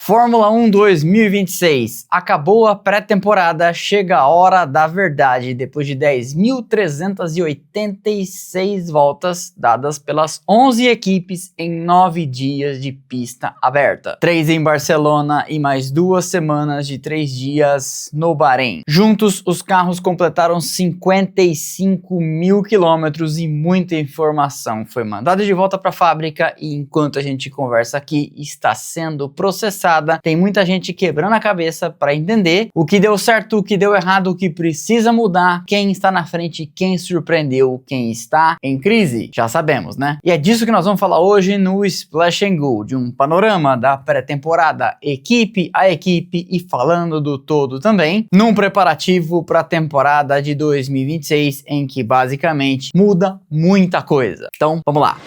Fórmula 1 2026. Acabou a pré-temporada, chega a hora da verdade. Depois de 10.386 voltas dadas pelas 11 equipes em 9 dias de pista aberta. 3 em Barcelona e mais 2 semanas de 3 dias no Bahrein. Juntos, os carros completaram 55 mil quilômetros e muita informação foi mandada de volta para a fábrica e enquanto a gente conversa aqui, está sendo processada. Tem muita gente quebrando a cabeça para entender o que deu certo, o que deu errado, o que precisa mudar, quem está na frente, quem surpreendeu, quem está em crise. Já sabemos, né? E é disso que nós vamos falar hoje no Splash and Go, de um panorama da pré-temporada, equipe a equipe e falando do todo também, num preparativo para a temporada de 2026, em que basicamente muda muita coisa. Então, vamos lá.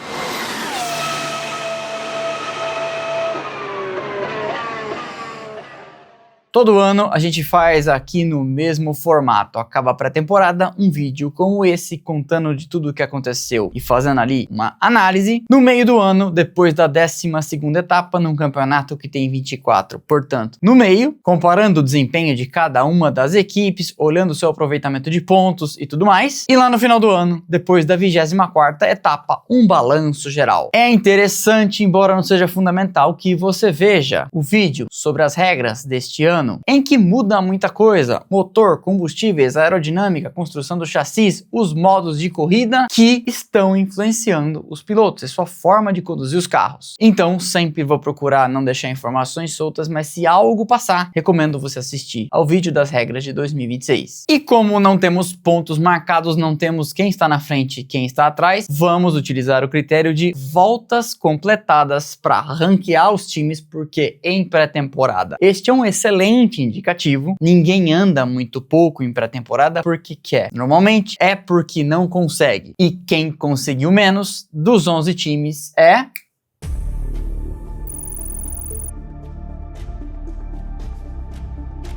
Todo ano a gente faz aqui no mesmo formato, acaba a pré-temporada, um vídeo como esse contando de tudo o que aconteceu e fazendo ali uma análise. No meio do ano, depois da 12ª etapa num campeonato que tem 24, portanto, no meio, comparando o desempenho de cada uma das equipes, olhando o seu aproveitamento de pontos e tudo mais. E lá no final do ano, depois da 24ª etapa, um balanço geral. É interessante, embora não seja fundamental, que você veja o vídeo sobre as regras deste ano, em que muda muita coisa, motor, combustíveis, aerodinâmica, construção do chassis, os modos de corrida que estão influenciando os pilotos e sua forma de conduzir os carros. Então sempre vou procurar não deixar informações soltas, mas se algo passar, recomendo você assistir ao vídeo das regras de 2026. E como não temos pontos marcados, não temos quem está na frente e quem está atrás, vamos utilizar o critério de voltas completadas para ranquear os times, porque em pré-temporada este é um excelente indicativo. Ninguém anda muito pouco em pré-temporada porque quer. Normalmente é porque não consegue. E quem conseguiu menos dos 11 times é...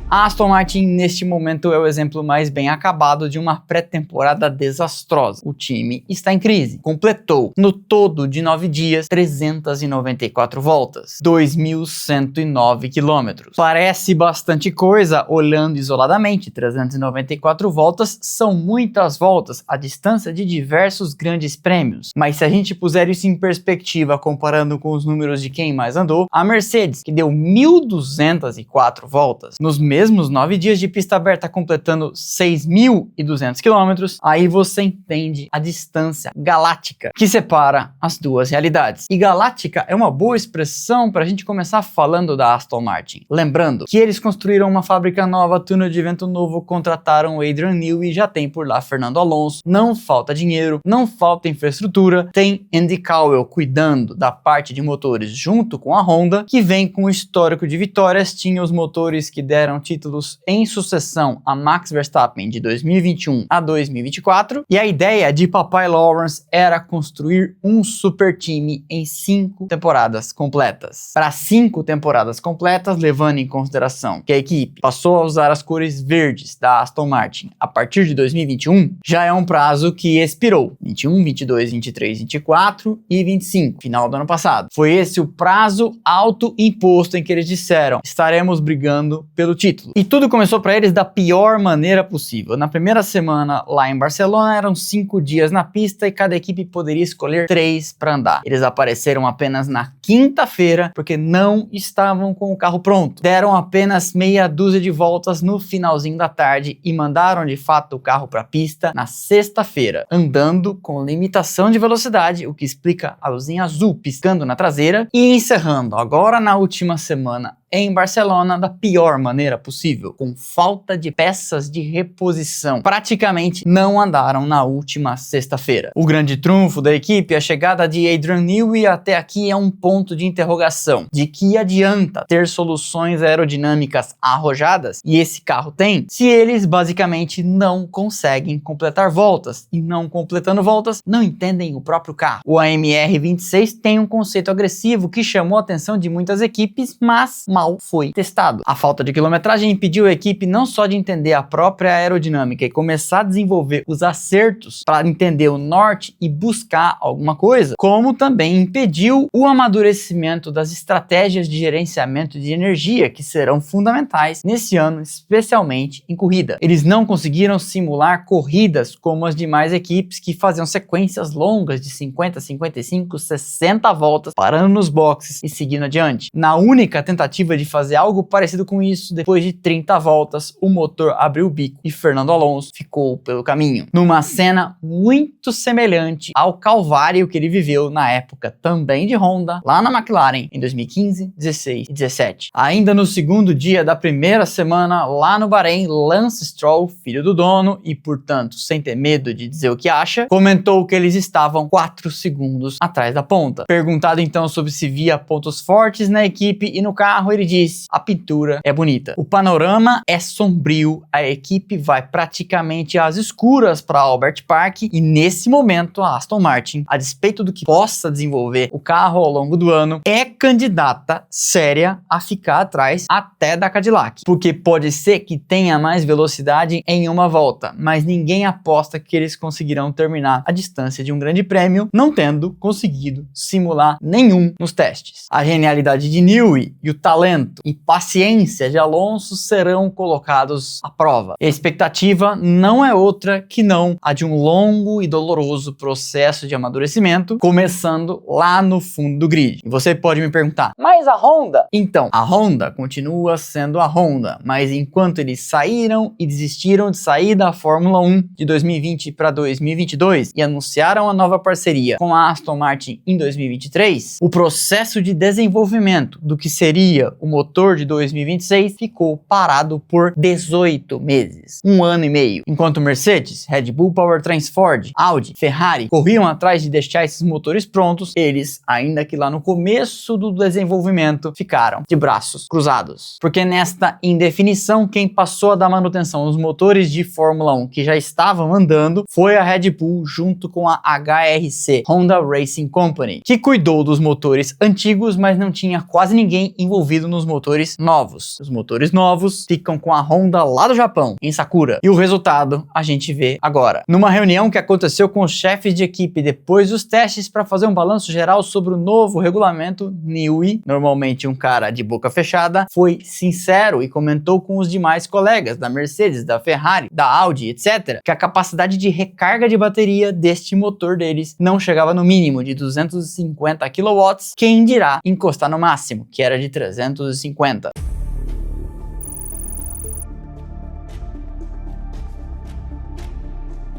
A Aston Martin, neste momento, é o exemplo mais bem acabado de uma pré-temporada desastrosa. O time está em crise. Completou, no todo de 9 dias, 394 voltas, 2.109 quilômetros. Parece bastante coisa olhando isoladamente. 394 voltas são muitas voltas, a distância de diversos grandes prêmios. Mas se a gente puser isso em perspectiva, comparando com os números de quem mais andou, a Mercedes, que deu 1.204 voltas, nos mesmos 9 dias de pista aberta, completando 6.200 quilômetros, aí você entende a distância galáctica que separa as duas realidades. E galáctica é uma boa expressão para a gente começar falando da Aston Martin. Lembrando que eles construíram uma fábrica nova, túnel de vento novo, contrataram o Adrian Newey, já tem por lá Fernando Alonso, não falta dinheiro, não falta infraestrutura, tem Andy Cowell cuidando da parte de motores junto com a Honda, que vem com um histórico de vitórias, tinha os motores que deram títulos em sucessão a Max Verstappen de 2021 a 2024, e a ideia de Papai Lawrence era construir um super time em 5 temporadas completas. Para 5 temporadas completas, levando em consideração que a equipe passou a usar as cores verdes da Aston Martin a partir de 2021, já é um prazo que expirou. 21, 22, 23, 24 e 25, final do ano passado. Foi esse o prazo autoimposto em que eles disseram: estaremos brigando pelo título. E tudo começou para eles da pior maneira possível. Na primeira semana lá em Barcelona eram 5 dias na pista e cada equipe poderia escolher 3 para andar. Eles apareceram apenas na quinta-feira porque não estavam com o carro pronto. Deram apenas meia dúzia de voltas no finalzinho da tarde e mandaram de fato o carro para a pista na sexta-feira, andando com limitação de velocidade, o que explica a luzinha azul piscando na traseira, e encerrando agora na última semana em Barcelona da pior maneira possível, com falta de peças de reposição. Praticamente não andaram na última sexta-feira. O grande trunfo da equipe, a chegada de Adrian Newey, até aqui é um ponto de interrogação. De que adianta ter soluções aerodinâmicas arrojadas, e esse carro tem, se eles basicamente não conseguem completar voltas, e não completando voltas, não entendem o próprio carro. O AMR 26 tem um conceito agressivo que chamou a atenção de muitas equipes, mas mal foi testado. A falta de quilometragem impediu a equipe não só de entender a própria aerodinâmica e começar a desenvolver os acertos para entender o norte e buscar alguma coisa, como também impediu o amadurecimento das estratégias de gerenciamento de energia que serão fundamentais nesse ano, especialmente em corrida. Eles não conseguiram simular corridas como as demais equipes que faziam sequências longas de 50, 55, 60 voltas, parando nos boxes e seguindo adiante. Na única tentativa de fazer algo parecido com isso, depois de 30 voltas, o motor abriu o bico e Fernando Alonso ficou pelo caminho. Numa cena muito semelhante ao calvário que ele viveu na época também de Honda, lá na McLaren, em 2015, 16 e 17. Ainda no segundo dia da primeira semana, lá no Bahrein, Lance Stroll, filho do dono e, portanto, sem ter medo de dizer o que acha, comentou que eles estavam 4 segundos atrás da ponta. Perguntado então sobre se via pontos fortes na equipe e no carro, ele disse: a pintura é bonita. O panorama é sombrio, a equipe vai praticamente às escuras para Albert Park e nesse momento a Aston Martin, a despeito do que possa desenvolver o carro ao longo do ano, é candidata séria a ficar atrás até da Cadillac, porque pode ser que tenha mais velocidade em uma volta, mas ninguém aposta que eles conseguirão terminar a distância de um grande prêmio, não tendo conseguido simular nenhum nos testes. A genialidade de Newey e o talento e paciência de Alonso serão colocados à prova. A expectativa não é outra que não a de um longo e doloroso processo de amadurecimento, começando lá no fundo do grid. E você pode me perguntar, mas a Honda? Então, a Honda continua sendo a Honda, mas enquanto eles saíram e desistiram de sair da Fórmula 1 de 2020 para 2022 e anunciaram a nova parceria com a Aston Martin em 2023, o processo de desenvolvimento do que seria o motor de 2026 ficou parado por 18 meses, 1 ano e meio, enquanto Mercedes, Red Bull Powertrains, Ford, Audi, Ferrari corriam atrás de deixar esses motores prontos, eles, ainda que lá no começo do desenvolvimento, ficaram de braços cruzados. Porque nesta indefinição, quem passou a dar manutenção nos motores de Fórmula 1 que já estavam andando foi a Red Bull junto com a HRC, Honda Racing Company, que cuidou dos motores antigos, mas não tinha quase ninguém envolvido nos motores novos. Os motores novos ficam com a Honda lá do Japão, em Sakura. E o resultado a gente vê agora. Numa reunião que aconteceu com os chefes de equipe depois dos testes para fazer um balanço geral sobre o novo regulamento, Newey, normalmente um cara de boca fechada, foi sincero e comentou com os demais colegas da Mercedes, da Ferrari, da Audi, etc., que a capacidade de recarga de bateria deste motor deles não chegava no mínimo de 250 kW, quem dirá encostar no máximo, que era de 350.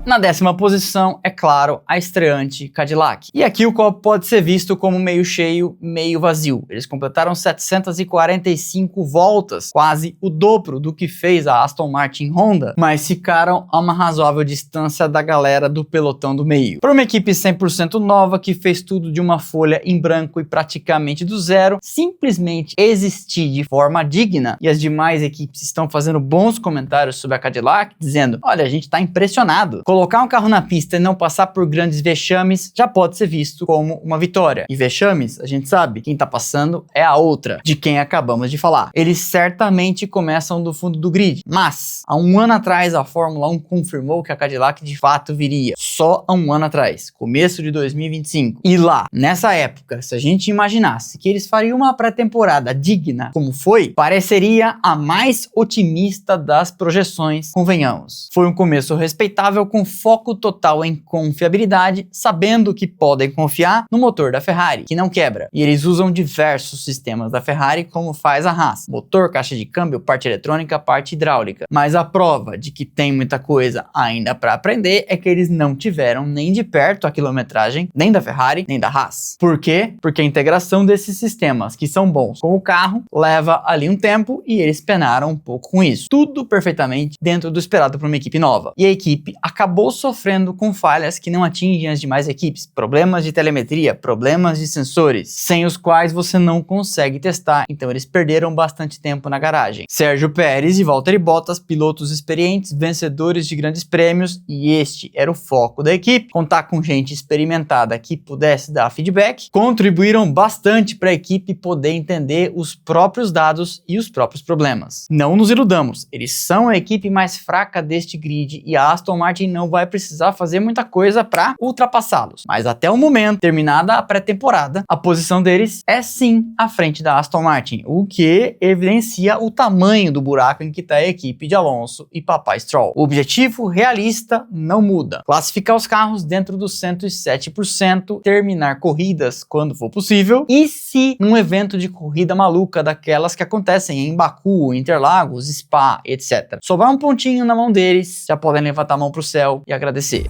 Na 10ª posição, é claro, a estreante Cadillac. E aqui o copo pode ser visto como meio cheio, meio vazio. Eles completaram 745 voltas, quase o dobro do que fez a Aston Martin Honda, mas ficaram a uma razoável distância da galera do pelotão do meio. Para uma equipe 100% nova que fez tudo de uma folha em branco e praticamente do zero, simplesmente existir de forma digna, e as demais equipes estão fazendo bons comentários sobre a Cadillac, dizendo, olha, a gente tá impressionado. Colocar um carro na pista e não passar por grandes vexames já pode ser visto como uma vitória. E vexames, a gente sabe, quem tá passando é a outra, de quem acabamos de falar. Eles certamente começam do fundo do grid, mas há 1 ano atrás a Fórmula 1 confirmou que a Cadillac de fato viria. Só há 1 ano atrás, começo de 2025. E lá, nessa época, se a gente imaginasse que eles fariam uma pré-temporada digna como foi, pareceria a mais otimista das projeções, convenhamos. Foi um começo respeitável com foco total em confiabilidade, sabendo que podem confiar no motor da Ferrari, que não quebra. E eles usam diversos sistemas da Ferrari, como faz a Haas. Motor, caixa de câmbio, parte eletrônica, parte hidráulica. Mas a prova de que tem muita coisa ainda para aprender é que eles não tiveram nem de perto a quilometragem, nem da Ferrari, nem da Haas. Por quê? Porque a integração desses sistemas, que são bons com o carro, leva ali um tempo e eles penaram um pouco com isso. Tudo perfeitamente dentro do esperado para uma equipe nova. E a equipe acabou acabou sofrendo com falhas que não atingem as demais equipes, problemas de telemetria, problemas de sensores, sem os quais você não consegue testar, então eles perderam bastante tempo na garagem. Sérgio Pérez e Valtteri Bottas, pilotos experientes, vencedores de grandes prêmios, e este era o foco da equipe. Contar com gente experimentada que pudesse dar feedback, contribuíram bastante para a equipe poder entender os próprios dados e os próprios problemas. Não nos iludamos, eles são a equipe mais fraca deste grid e a Aston Martin não vai precisar fazer muita coisa para ultrapassá-los. Mas até o momento, terminada a pré-temporada, a posição deles é sim à frente da Aston Martin, o que evidencia o tamanho do buraco em que está a equipe de Alonso e Papai Stroll. O objetivo realista não muda: classificar os carros dentro dos 107%, terminar corridas quando for possível, e se num evento de corrida maluca daquelas que acontecem em Baku, Interlagos, Spa, etc. Sobrar um pontinho na mão deles, já podem levantar a mão pro céu e agradecer.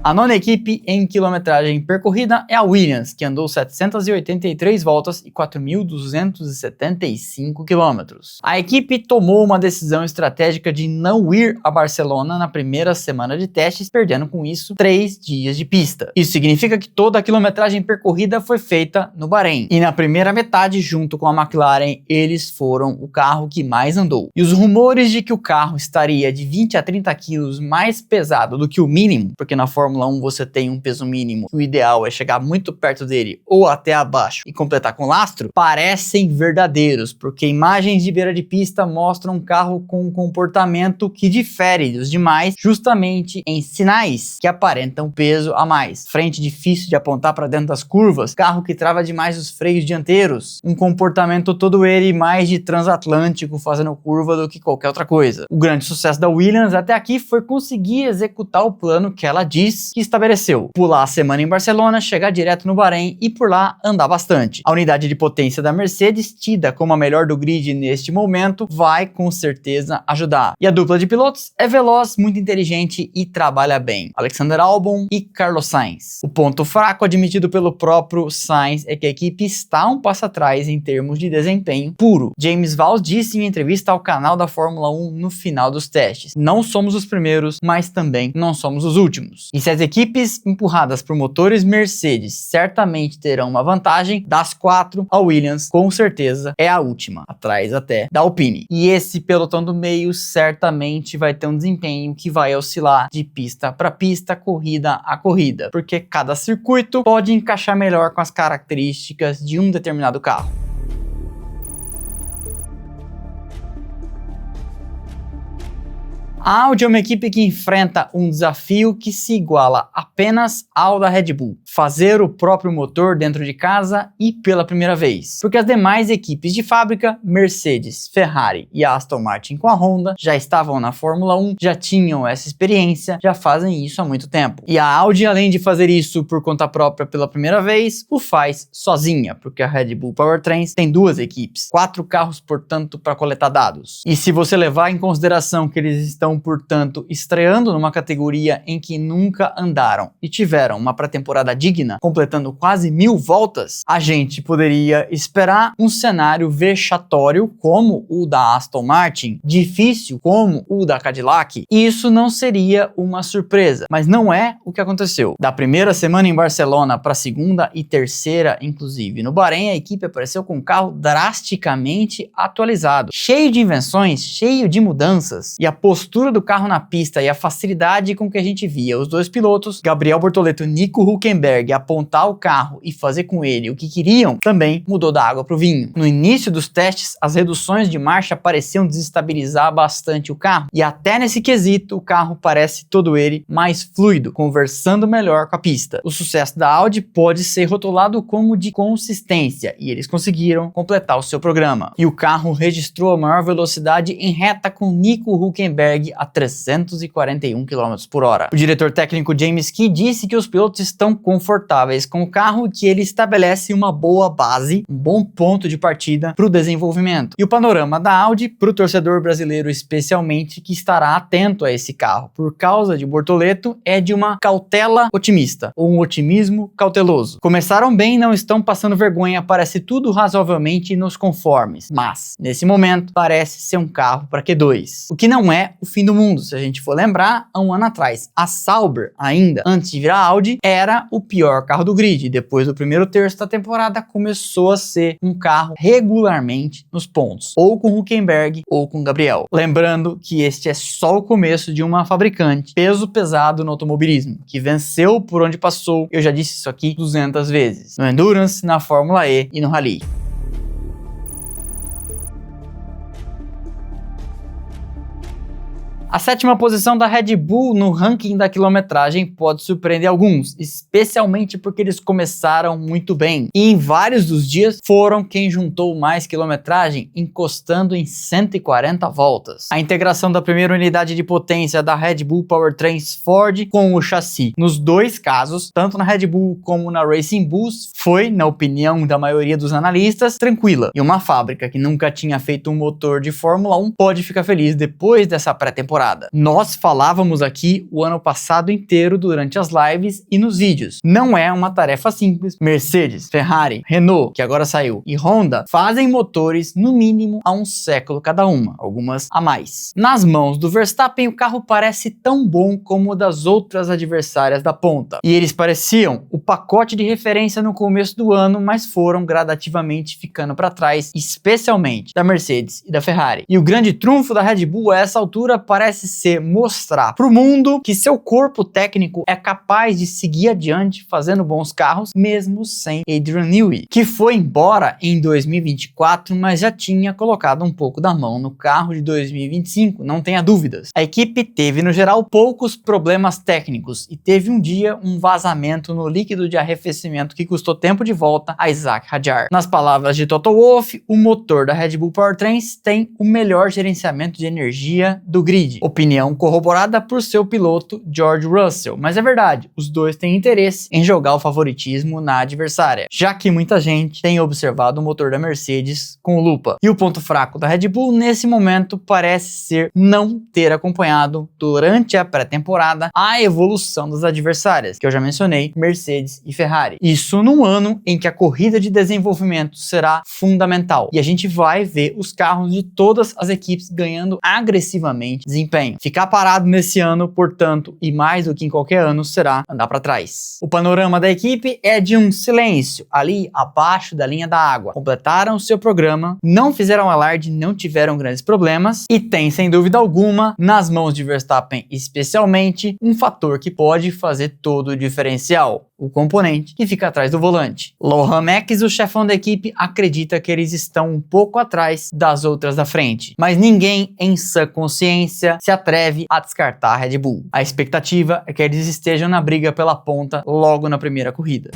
A nona equipe em quilometragem percorrida é a Williams, que andou 783 voltas e 4.275 quilômetros. A equipe tomou uma decisão estratégica de não ir a Barcelona na primeira semana de testes, perdendo com isso 3 dias de pista. Isso significa que toda a quilometragem percorrida foi feita no Bahrein. E na primeira metade, junto com a McLaren, eles foram o carro que mais andou. E os rumores de que o carro estaria de 20 a 30 quilos mais pesado do que o mínimo, porque na Fórmula 1 você tem um peso mínimo, o ideal é chegar muito perto dele ou até abaixo e completar com lastro, parecem verdadeiros, porque imagens de beira de pista mostram um carro com um comportamento que difere dos demais justamente em sinais que aparentam peso a mais. Frente difícil de apontar para dentro das curvas, carro que trava demais os freios dianteiros, um comportamento todo ele mais de transatlântico fazendo curva do que qualquer outra coisa. O grande sucesso da Williams até aqui foi conseguir executar o plano que ela diz que estabeleceu: pular a semana em Barcelona, chegar direto no Bahrein e por lá andar bastante. A unidade de potência da Mercedes, tida como a melhor do grid neste momento, vai com certeza ajudar. E a dupla de pilotos é veloz, muito inteligente e trabalha bem: Alexander Albon e Carlos Sainz. O ponto fraco admitido pelo próprio Sainz é que a equipe está um passo atrás em termos de desempenho puro. James Vowles disse em entrevista ao canal da Fórmula 1 no final dos testes: não somos os primeiros, mas também não somos os últimos. E se as equipes empurradas por motores Mercedes certamente terão uma vantagem, das 4, a Williams com certeza é a última, atrás até da Alpine. E esse pelotão do meio certamente vai ter um desempenho que vai oscilar de pista para pista, corrida a corrida, porque cada circuito pode encaixar melhor com as características de um determinado carro. A Audi é uma equipe que enfrenta um desafio que se iguala apenas ao da Red Bull: fazer o próprio motor dentro de casa e pela primeira vez. Porque as demais equipes de fábrica, Mercedes, Ferrari e Aston Martin com a Honda, já estavam na Fórmula 1, já tinham essa experiência, já fazem isso há muito tempo. E a Audi, além de fazer isso por conta própria pela primeira vez, o faz sozinha, porque a Red Bull Powertrains tem 2 equipes, 4 carros, portanto, para coletar dados. E se você levar em consideração que eles estão, portanto, estreando numa categoria em que nunca andaram e tiveram uma pré-temporada digna, completando quase 1000 voltas, a gente poderia esperar um cenário vexatório como o da Aston Martin, difícil como o da Cadillac, e isso não seria uma surpresa, mas não é o que aconteceu. Da primeira semana em Barcelona para a segunda e terceira, inclusive no Bahrein, a equipe apareceu com um carro drasticamente atualizado, cheio de invenções, cheio de mudanças, e a postura do carro na pista e a facilidade com que a gente via os 2 pilotos, Gabriel Bortoleto e Nico Hülkenberg, apontar o carro e fazer com ele o que queriam, também mudou da água pro vinho. No início dos testes, as reduções de marcha pareciam desestabilizar bastante o carro, e até nesse quesito o carro parece todo ele mais fluido, conversando melhor com a pista. O sucesso da Audi pode ser rotulado como de consistência, e eles conseguiram completar o seu programa. E o carro registrou a maior velocidade em reta com Nico Hülkenberg chegue a 341 km por hora. O diretor técnico James Key disse que os pilotos estão confortáveis com o carro e que ele estabelece uma boa base, um bom ponto de partida para o desenvolvimento. E o panorama da Audi, para o torcedor brasileiro especialmente, que estará atento a esse carro por causa de Bortoleto, é de uma cautela otimista, ou um otimismo cauteloso. Começaram bem, não estão passando vergonha, parece tudo razoavelmente nos conformes, mas nesse momento parece ser um carro para Q2, o que não é o fim do mundo. Se a gente for lembrar, há um ano atrás, a Sauber, ainda antes de virar Audi, era o pior carro do grid. Depois do primeiro terço da temporada, começou a ser um carro regularmente nos pontos, ou com Hülkenberg ou com Gabriel. Lembrando que este é só o começo de uma fabricante peso pesado no automobilismo, que venceu por onde passou, eu já disse isso aqui 200 vezes, no Endurance, na Fórmula E e no Rally. A sétima posição da Red Bull no ranking da quilometragem pode surpreender alguns, especialmente porque eles começaram muito bem. E em vários dos dias foram quem juntou mais quilometragem, encostando em 140 voltas. A integração da primeira unidade de potência da Red Bull Powertrains Ford com o chassi, nos dois casos, tanto na Red Bull como na Racing Bulls, foi, na opinião da maioria dos analistas, tranquila. E uma fábrica que nunca tinha feito um motor de Fórmula 1 pode ficar feliz depois dessa pré-temporada. Nós falávamos aqui o ano passado inteiro durante as lives e nos vídeos. Não é uma tarefa simples. Mercedes, Ferrari, Renault, que agora saiu, e Honda fazem motores no mínimo há um século cada uma, algumas a mais. Nas mãos do Verstappen, o carro parece tão bom como o das outras adversárias da ponta. E eles pareciam o pacote de referência no começo do ano, mas foram gradativamente ficando para trás, especialmente da Mercedes e da Ferrari. E o grande trunfo da Red Bull a essa altura parece ser mostrar para o mundo que seu corpo técnico é capaz de seguir adiante fazendo bons carros, mesmo sem Adrian Newey, que foi embora em 2024, mas já tinha colocado um pouco da mão no carro de 2025, não tenha dúvidas. A equipe teve, no geral, poucos problemas técnicos e teve um dia um vazamento no líquido de arrefecimento que custou tempo de volta a Isaac Hadjar. Nas palavras de Toto Wolff, o motor da Red Bull Powertrains tem o melhor gerenciamento de energia do grid. Opinião corroborada por seu piloto George Russell, mas é verdade, os dois têm interesse em jogar o favoritismo na adversária, já que muita gente tem observado o motor da Mercedes com lupa. E o ponto fraco da Red Bull nesse momento parece ser não ter acompanhado durante a pré-temporada a evolução das adversárias, que eu já mencionei, Mercedes e Ferrari. Isso num ano em que a corrida de desenvolvimento será fundamental e a gente vai ver os carros de todas as equipes ganhando agressivamente desempenho. Ficar parado nesse ano, portanto, e mais do que em qualquer ano, será andar para trás. O panorama da equipe é de um silêncio, ali abaixo da linha da água. Completaram seu programa, não fizeram alarde, não tiveram grandes problemas e tem, sem dúvida alguma, nas mãos de Verstappen especialmente, um fator que pode fazer todo o diferencial: o componente que fica atrás do volante. Lohan Max, o chefão da equipe, acredita que eles estão um pouco atrás das outras da frente, mas ninguém em sã consciência se atreve a descartar a Red Bull. A expectativa é que eles estejam na briga pela ponta logo na primeira corrida.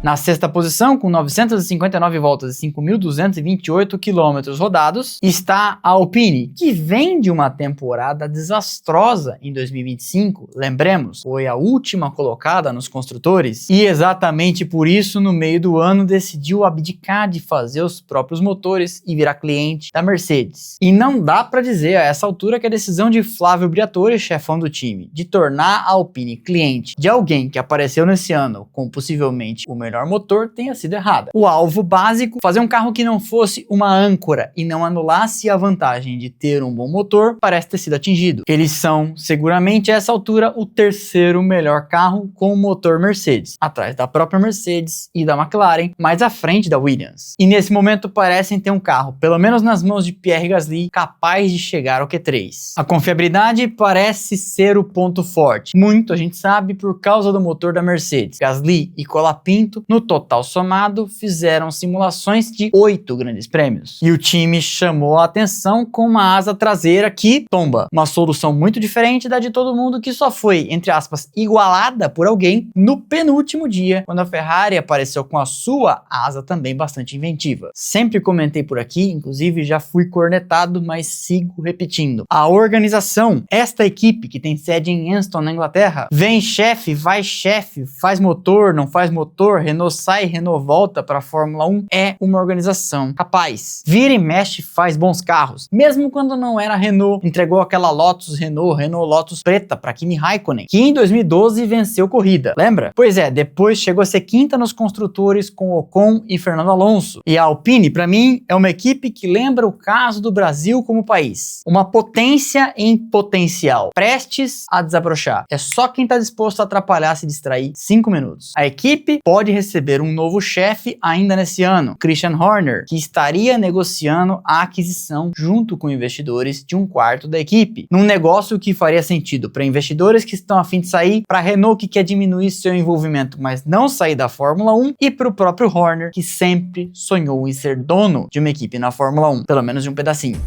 Na sexta posição, com 959 voltas e 5.228 quilômetros rodados, está a Alpine, que vem de uma temporada desastrosa em 2025. Lembremos, foi a última colocada nos construtores e exatamente por isso, no meio do ano, decidiu abdicar de fazer os próprios motores e virar cliente da Mercedes. E não dá para dizer a essa altura que a decisão de Flávio Briatore, chefão do time, de tornar a Alpine cliente de alguém que apareceu nesse ano com possivelmente o melhor motor tenha sido errada. O alvo básico, fazer um carro que não fosse uma âncora e não anulasse a vantagem de ter um bom motor, parece ter sido atingido. Eles são, seguramente a essa altura, o terceiro melhor carro com o motor Mercedes, atrás da própria Mercedes e da McLaren, mais à frente da Williams. E nesse momento parecem ter um carro, pelo menos nas mãos de Pierre Gasly, capaz de chegar ao Q3. A confiabilidade parece ser o ponto forte. Muito, a gente sabe, por causa do motor da Mercedes. Gasly e Colapinto no total somado, fizeram simulações de 8 grandes prêmios. E o time chamou a atenção com uma asa traseira que tomba. Uma solução muito diferente da de todo mundo, que só foi, entre aspas, igualada por alguém no penúltimo dia, quando a Ferrari apareceu com a sua asa também bastante inventiva. Sempre comentei por aqui, inclusive já fui cornetado, mas sigo repetindo. A organização, esta equipe que tem sede em Anston, na Inglaterra, vem chefe, vai chefe, faz motor, não faz motor, Renault sai, Renault volta para a Fórmula 1, é uma organização capaz. Vira e mexe, faz bons carros. Mesmo quando não era Renault, entregou aquela Lotus Renault Lotus preta para Kimi Raikkonen, que em 2012 venceu corrida, lembra? Pois é, depois chegou a ser quinta nos construtores com Ocon e Fernando Alonso. E a Alpine, para mim, é uma equipe que lembra o caso do Brasil como país. Uma potência em potencial, prestes a desabrochar. É só quem está disposto a atrapalhar se distrair 5 minutos. A equipe pode receber um novo chefe ainda nesse ano, Christian Horner, que estaria negociando a aquisição junto com investidores de 1/4 da equipe, num negócio que faria sentido para investidores que estão a fim de sair, para a Renault que quer diminuir seu envolvimento, mas não sair da Fórmula 1, e para o próprio Horner, que sempre sonhou em ser dono de uma equipe na Fórmula 1, pelo menos de um pedacinho.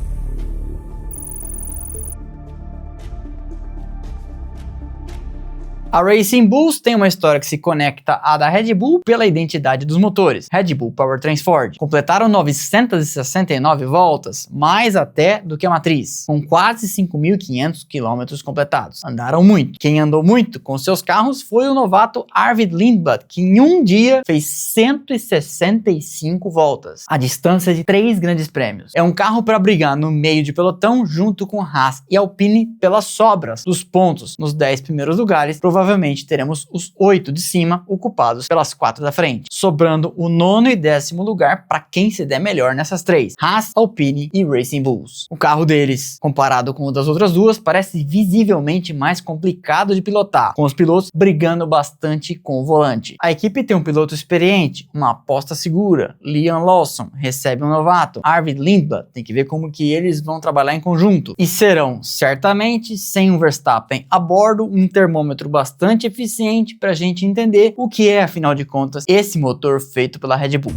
A Racing Bulls tem uma história que se conecta à da Red Bull pela identidade dos motores, Red Bull Powertrains Ford. Completaram 969 voltas, mais até do que a matriz, com quase 5.500 quilômetros completados. Andaram muito. Quem andou muito com seus carros foi o novato Arvid Lindblad, que em um dia fez 165 voltas, a distância de 3 grandes prêmios. É um carro para brigar no meio de pelotão junto com Haas e Alpine pelas sobras dos pontos nos 10 primeiros lugares. Provavelmente teremos os 8 de cima ocupados pelas 4 da frente, sobrando o 9º e 10º lugar para quem se der melhor nessas 3, Haas, Alpine e Racing Bulls. O carro deles, comparado com o das outras duas, parece visivelmente mais complicado de pilotar, com os pilotos brigando bastante com o volante. A equipe tem um piloto experiente, uma aposta segura, Liam Lawson recebe um novato, Arvid Lindblad, tem que ver como que eles vão trabalhar em conjunto, e serão, certamente, sem um Verstappen a bordo, um termômetro bastante eficiente para a gente entender o que é, afinal de contas, esse motor feito pela Red Bull.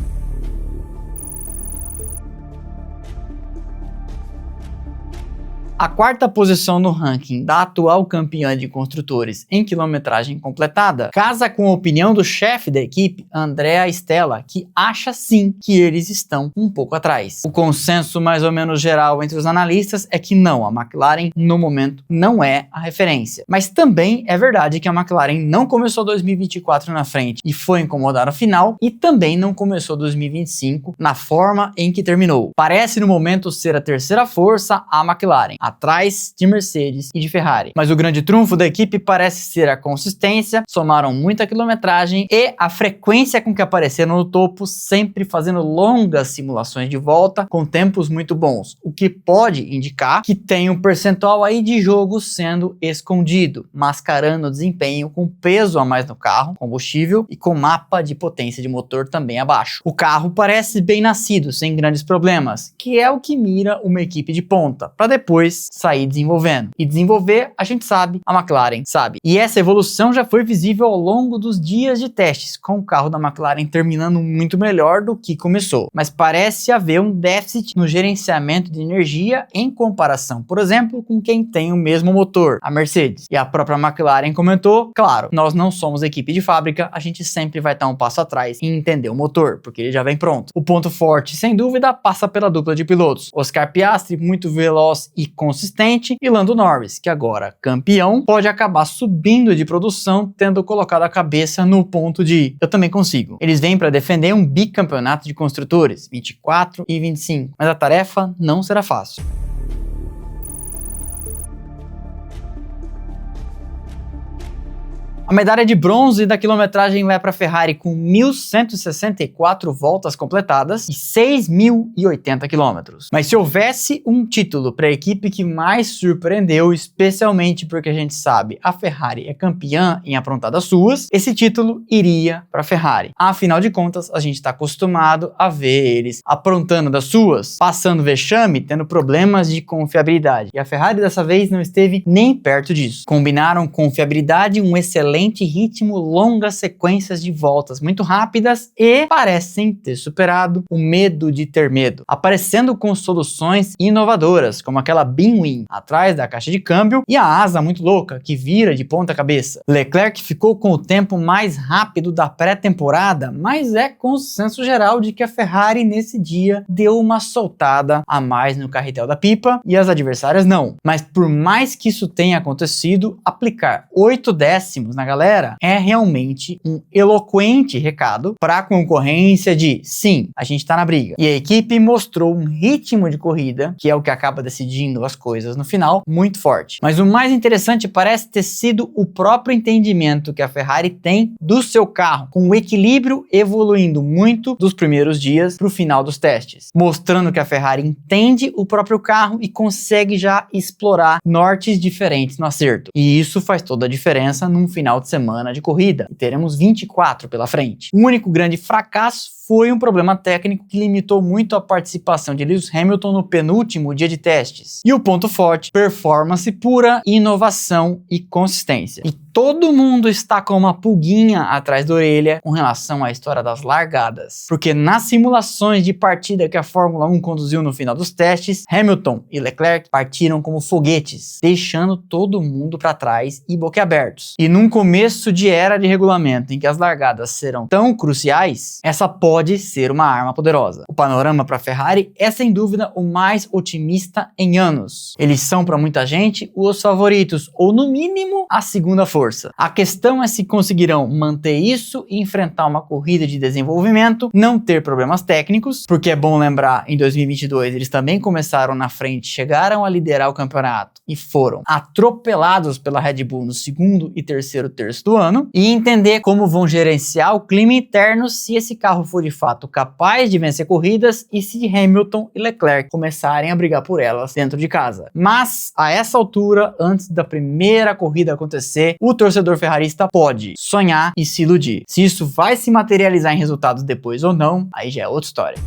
A 4ª posição no ranking da atual campeã de construtores em quilometragem completada casa com a opinião do chefe da equipe, Andrea Stella, que acha sim que eles estão um pouco atrás. O consenso mais ou menos geral entre os analistas é que não, a McLaren no momento não é a referência. Mas também é verdade que a McLaren não começou 2024 na frente e foi incomodar no final, e também não começou 2025 na forma em que terminou. Parece no momento ser a terceira força a McLaren, atrás de Mercedes e de Ferrari. Mas o grande trunfo da equipe parece ser a consistência, somaram muita quilometragem e a frequência com que apareceram no topo, sempre fazendo longas simulações de volta com tempos muito bons, o que pode indicar que tem um percentual aí de jogo sendo escondido, mascarando o desempenho com peso a mais no carro, combustível e com mapa de potência de motor também abaixo. O carro parece bem nascido, sem grandes problemas, que é o que mira uma equipe de ponta, para depois sair desenvolvendo. E desenvolver, a gente sabe, a McLaren sabe. E essa evolução já foi visível ao longo dos dias de testes, com o carro da McLaren terminando muito melhor do que começou. Mas parece haver um déficit no gerenciamento de energia em comparação, por exemplo, com quem tem o mesmo motor, a Mercedes. E a própria McLaren comentou, claro, nós não somos equipe de fábrica, a gente sempre vai estar um passo atrás em entender o motor, porque ele já vem pronto. O ponto forte, sem dúvida, passa pela dupla de pilotos. Oscar Piastri, muito veloz e consistente, e Lando Norris, que agora campeão, pode acabar subindo de produção, tendo colocado a cabeça no ponto de eu também consigo. Eles vêm para defender um bicampeonato de construtores, 24 e 25, mas a tarefa não será fácil. A medalha de bronze da quilometragem vai para a Ferrari com 1.164 voltas completadas e 6.080 quilômetros. Mas se houvesse um título para a equipe que mais surpreendeu, especialmente porque a gente sabe a Ferrari é campeã em aprontadas suas, esse título iria para a Ferrari. Afinal de contas, a gente está acostumado a ver eles aprontando das suas, passando vexame, tendo problemas de confiabilidade. E a Ferrari dessa vez não esteve nem perto disso. Combinaram confiabilidade, um excelente excelente ritmo, longas sequências de voltas muito rápidas e parecem ter superado o medo de ter medo, aparecendo com soluções inovadoras, como aquela Beam atrás da caixa de câmbio e a asa muito louca que vira de ponta cabeça. Leclerc ficou com o tempo mais rápido da pré-temporada, mas é consenso geral de que a Ferrari nesse dia deu uma soltada a mais no carretel da pipa e as adversárias não. Mas por mais que isso tenha acontecido, aplicar 8 décimos na galera é realmente um eloquente recado para a concorrência de sim, a gente tá na briga. E a equipe mostrou um ritmo de corrida, que é o que acaba decidindo as coisas no final, muito forte. Mas o mais interessante parece ter sido o próprio entendimento que a Ferrari tem do seu carro, com o equilíbrio evoluindo muito dos primeiros dias para o final dos testes, mostrando que a Ferrari entende o próprio carro e consegue já explorar nortes diferentes no acerto. E isso faz toda a diferença num final de semana de corrida. E teremos 24 pela frente. O único grande fracasso foi um problema técnico que limitou muito a participação de Lewis Hamilton no penúltimo dia de testes. E o ponto forte, performance pura, inovação e consistência. E todo mundo está com uma pulguinha atrás da orelha com relação à história das largadas. Porque nas simulações de partida que a Fórmula 1 conduziu no final dos testes, Hamilton e Leclerc partiram como foguetes, deixando todo mundo para trás e boquiabertos. E num começo de era de regulamento em que as largadas serão tão cruciais, essa pode ser uma arma poderosa. O panorama para a Ferrari é sem dúvida o mais otimista em anos. Eles são para muita gente os favoritos, ou no mínimo a segunda força. A questão é se conseguirão manter isso e enfrentar uma corrida de desenvolvimento, não ter problemas técnicos, porque é bom lembrar, em 2022 eles também começaram na frente, chegaram a liderar o campeonato e foram atropelados pela Red Bull no segundo e terceiro terço do ano, e entender como vão gerenciar o clima interno se esse carro for de fato capaz de vencer corridas e se Hamilton e Leclerc começarem a brigar por elas dentro de casa. Mas a essa altura, antes da primeira corrida acontecer, o torcedor ferrarista pode sonhar e se iludir. Se isso vai se materializar em resultados depois ou não, aí já é outra história.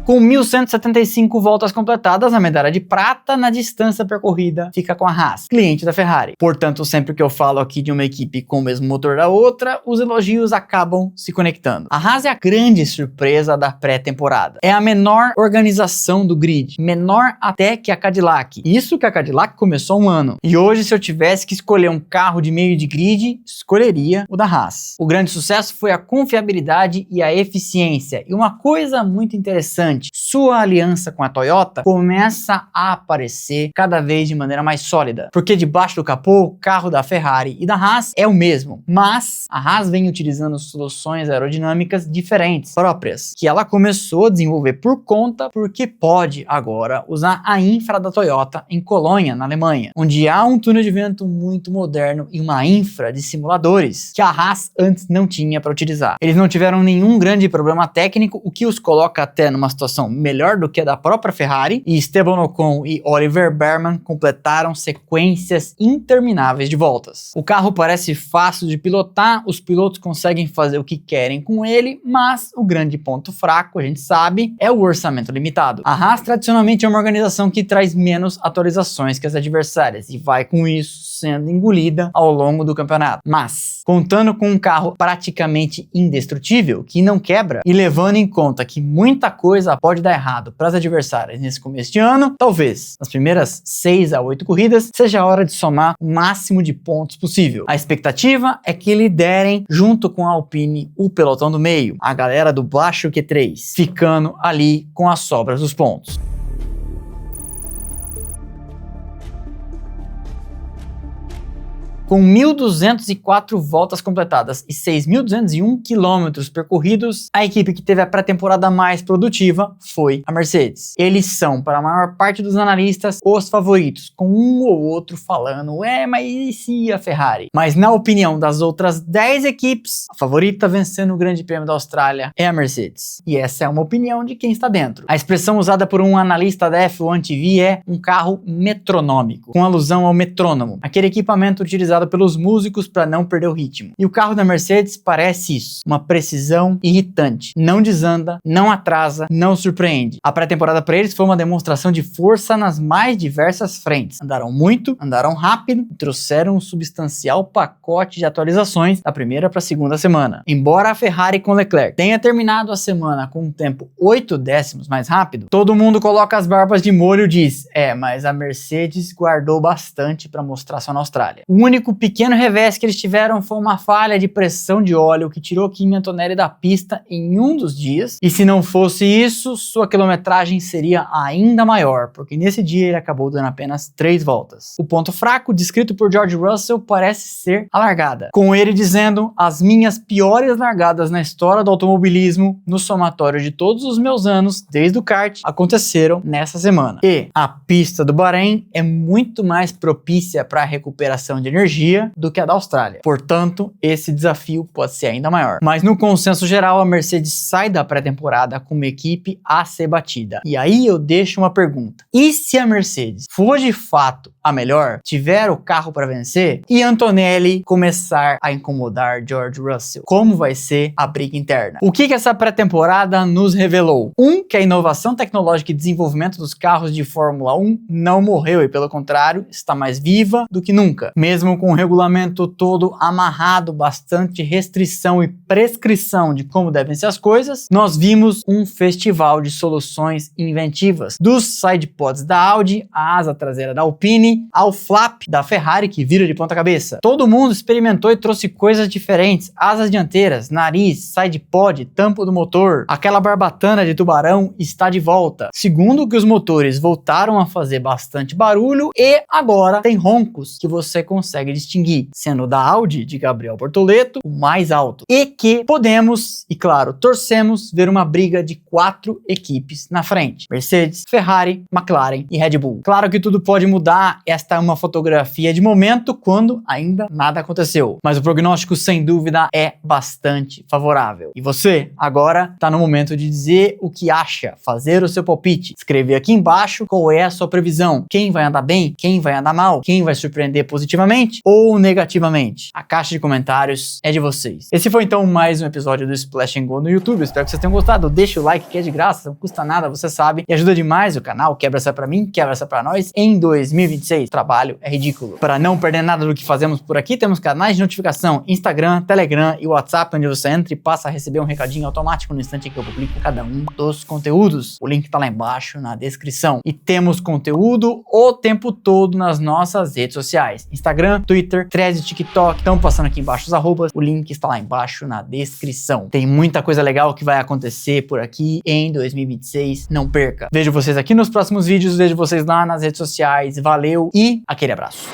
Com 1.175 voltas completadas, a medalha de prata na distância percorrida fica com a Haas, cliente da Ferrari. Portanto, sempre que eu falo aqui de uma equipe com o mesmo motor da outra, os elogios acabam se conectando. A Haas é a grande surpresa da pré-temporada. É a menor organização do grid, menor até que a Cadillac. Isso que a Cadillac começou um ano. E hoje, se eu tivesse que escolher um carro de meio de grid, escolheria o da Haas. O grande sucesso foi a confiabilidade e a eficiência. E uma coisa muito interessante, sua aliança com a Toyota começa a aparecer cada vez de maneira mais sólida, porque debaixo do capô, o carro da Ferrari e da Haas é o mesmo, mas a Haas vem utilizando soluções aerodinâmicas diferentes, próprias, que ela começou a desenvolver por conta, porque pode agora usar a infra da Toyota em Colônia, na Alemanha, onde há um túnel de vento muito moderno e uma infra de simuladores que a Haas antes não tinha para utilizar. Eles não tiveram nenhum grande problema técnico, o que os coloca até numa situação melhor do que a da própria Ferrari, e Esteban Ocon e Oliver Bearman completaram sequências intermináveis de voltas. O carro parece fácil de pilotar, os pilotos conseguem fazer o que querem com ele, mas o grande ponto fraco, a gente sabe, é o orçamento limitado. A Haas tradicionalmente é uma organização que traz menos atualizações que as adversárias e vai com isso sendo engolida ao longo do campeonato. Mas, contando com um carro praticamente indestrutível, que não quebra, e levando em conta que muita coisa pode dar errado para as adversárias nesse começo de ano, talvez nas primeiras 6 a 8 corridas seja a hora de somar o máximo de pontos possível. A expectativa é que liderem junto com a Alpine o pelotão do meio, a galera do baixo Q3, ficando ali com as sobras dos pontos. Com 1.204 voltas completadas e 6.201 quilômetros percorridos, a equipe que teve a pré-temporada mais produtiva foi a Mercedes. Eles são, para a maior parte dos analistas, os favoritos, com um ou outro falando, mas e se a Ferrari? Mas na opinião das outras 10 equipes, a favorita vencendo o Grande Prêmio da Austrália é a Mercedes. E essa é uma opinião de quem está dentro. A expressão usada por um analista da F1 TV é um carro metronômico, com alusão ao metrônomo, aquele equipamento utilizado usado pelos músicos para não perder o ritmo. E o carro da Mercedes parece isso, uma precisão irritante. Não desanda, não atrasa, não surpreende. A pré-temporada para eles foi uma demonstração de força nas mais diversas frentes. Andaram muito, andaram rápido e trouxeram um substancial pacote de atualizações da primeira para a segunda semana. Embora a Ferrari com Leclerc tenha terminado a semana com um tempo 8 décimos mais rápido, todo mundo coloca as barbas de molho e diz: mas a Mercedes guardou bastante para mostrar só na Austrália. O único pequeno revés que eles tiveram foi uma falha de pressão de óleo que tirou Kimi Antonelli da pista em um dos dias, e se não fosse isso, sua quilometragem seria ainda maior, porque nesse dia ele acabou dando apenas 3 voltas. O ponto fraco, descrito por George Russell, parece ser a largada, com ele dizendo: as minhas piores largadas na história do automobilismo, no somatório de todos os meus anos, desde o kart, aconteceram nessa semana. E a pista do Bahrein é muito mais propícia para a recuperação de energia do que a da Austrália. Portanto, esse desafio pode ser ainda maior. Mas no consenso geral, a Mercedes sai da pré-temporada com uma equipe a ser batida. E aí eu deixo uma pergunta: e se a Mercedes for de fato a melhor, tiver o carro para vencer, e Antonelli começar a incomodar George Russell? Como vai ser a briga interna? O que essa pré-temporada nos revelou? Que a inovação tecnológica e desenvolvimento dos carros de Fórmula 1 não morreu e, pelo contrário, está mais viva do que nunca. Mesmo com o regulamento todo amarrado, bastante restrição e prescrição de como devem ser as coisas, nós vimos um festival de soluções inventivas. Dos sidepods da Audi, a asa traseira da Alpine, ao flap da Ferrari que vira de ponta cabeça. Todo mundo experimentou e trouxe coisas diferentes: asas dianteiras, nariz, sidepod, tampo do motor. Aquela barbatana de tubarão está de volta. Segundo que os motores voltaram a fazer bastante barulho e agora tem roncos que você consegue distinguir, sendo o da Audi, de Gabriel Bortoleto, o mais alto. E que podemos, e claro, torcemos ver uma briga de 4 equipes na frente: Mercedes, Ferrari, McLaren e Red Bull. Claro que tudo pode mudar, esta é uma fotografia de momento quando ainda nada aconteceu, mas o prognóstico sem dúvida é bastante favorável. E você agora está no momento de dizer o que acha, fazer o seu palpite, escrever aqui embaixo qual é a sua previsão, quem vai andar bem, quem vai andar mal, quem vai surpreender positivamente ou negativamente. A caixa de comentários é de vocês. Esse foi então mais um episódio do Splash and Go no YouTube. Espero que vocês tenham gostado. Deixa o like que é de graça, não custa nada, você sabe, e ajuda demais o canal. Quebra essa pra mim, quebra essa pra nós. Em 2026, o trabalho é ridículo. Para não perder nada do que fazemos por aqui, temos canais de notificação, Instagram, Telegram e WhatsApp, onde você entra e passa a receber um recadinho automático no instante em que eu publico cada um dos conteúdos. O link tá lá embaixo na descrição. E temos conteúdo o tempo todo nas nossas redes sociais: Instagram, Twitter, Threads, TikTok. Estão passando aqui embaixo os arrobas. O link está lá embaixo na descrição. Tem muita coisa legal que vai acontecer por aqui em 2026. Não perca. Vejo vocês aqui nos próximos vídeos. Vejo vocês lá nas redes sociais. Valeu e aquele abraço.